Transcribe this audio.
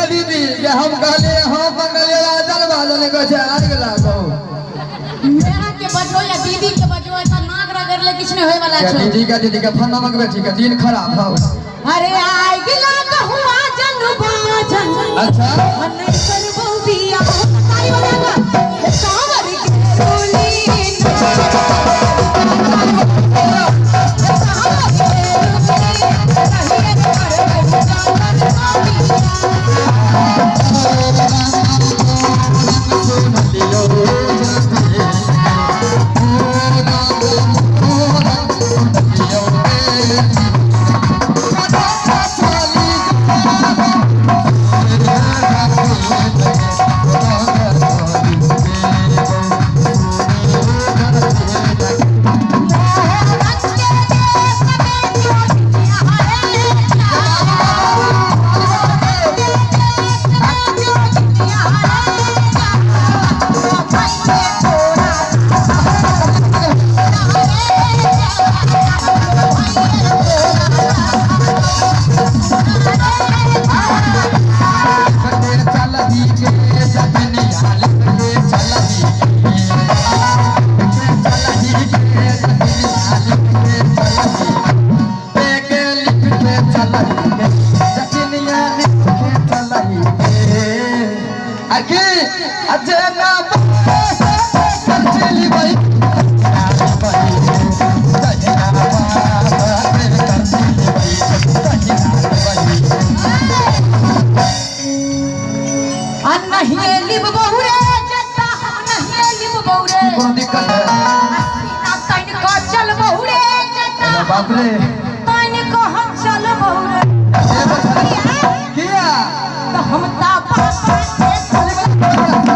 दीदी के हम कहले हां मंगल राजन बाजन को छे आग लागो मेरा के बजो या दीदी के बजो ऐसा नाक रगड़ ले किछ नहीं होय वाला छो दीदी के फोन मंगबे ठीक है दिन खराब हो अरे आइ गिला कहूआ जन बाजन अच्छा मन करबो बिया ताई वाला का सावर के रोली बाप रे पानी को हम चल बहुरे किया तो हम ता पापा के चल